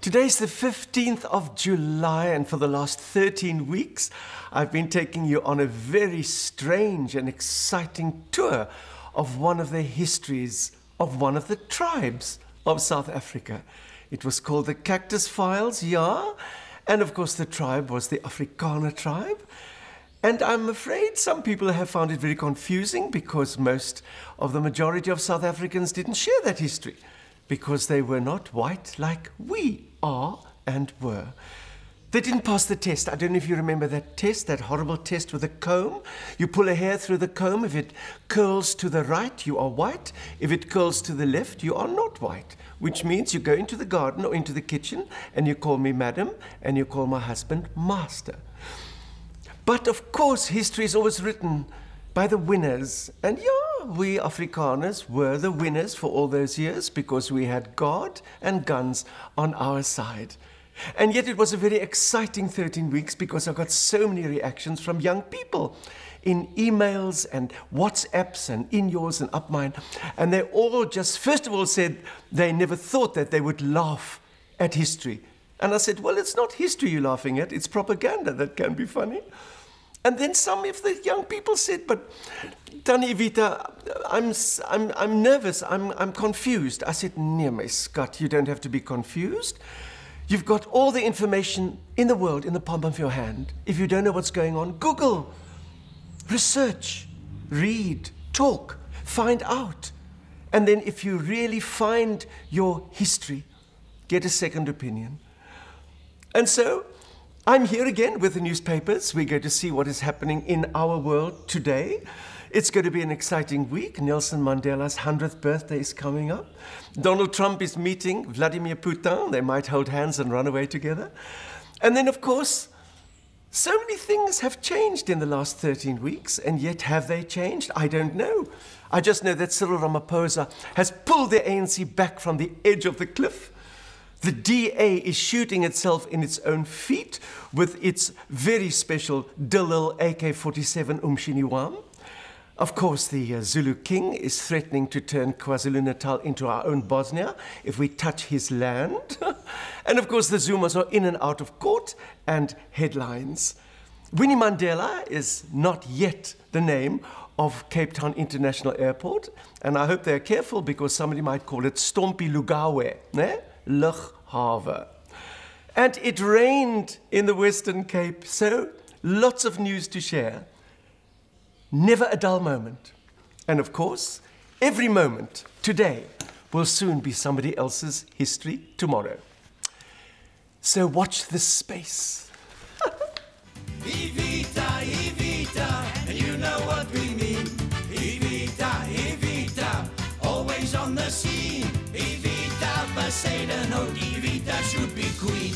Today's the 15th of July, and for the last 13 weeks, I've been taking you on a very strange and exciting tour of one of the histories of one of the tribes of South Africa. It was called the Cactus Files, yeah, and of course the tribe was the Afrikaner tribe. And I'm afraid some people have found it very confusing because most of the majority of South Africans didn't share that history, because they were not white like we are and were. They didn't pass the test. I don't know if you remember that test, that horrible test with a comb. You pull a hair through the comb. If it curls to the right, you are white. If it curls to the left, you are not white, which means you go into the garden or into the kitchen and you call me madam and you call my husband master. But of course, history is always written by the winners. And yeah, we Afrikaners were the winners for all those years because we had God and guns on our side. And yet it was a very exciting 13 weeks because I got so many reactions from young people in emails and WhatsApps and in yours and up mine. And they all just, first of all, said they never thought that they would laugh at history. And I said, well, it's not history you're laughing at, it's propaganda that can be funny. And then some of the young people said, but Tannie Evita, I'm nervous, I'm confused. I said, nee, my Scott, you don't have to be confused. You've got all the information in the world in the palm of your hand. If you don't know what's going on, Google, research, read, talk, find out. And then if you really find your history, get a second opinion. And so, I'm here again with the newspapers. We're going to see what is happening in our world today. It's going to be an exciting week. Nelson Mandela's 100th birthday is coming up. Donald Trump is meeting Vladimir Putin. They might hold hands and run away together. And then, of course, so many things have changed in the last 13 weeks, and yet have they changed? I don't know. I just know that Cyril Ramaphosa has pulled the ANC back from the edge of the cliff. The DA is shooting itself in its own feet with its very special Dilil AK-47 Umshiniwam. Of course, the Zulu king is threatening to turn KwaZulu-Natal into our own Bosnia if we touch his land. And of course, the Zumas are in and out of court and headlines. Winnie Mandela is not yet the name of Cape Town International Airport, and I hope they're careful because somebody might call it Stompie Lugawe, ne? Lughawe. And it rained in the Western Cape, so lots of news to share. Never a dull moment. And of course, every moment today will soon be somebody else's history tomorrow. So watch this space. Evita, Evita, and you know what we mean. Evita, Evita, always on the scene. Evita Bezuidenhout, Evita should be queen.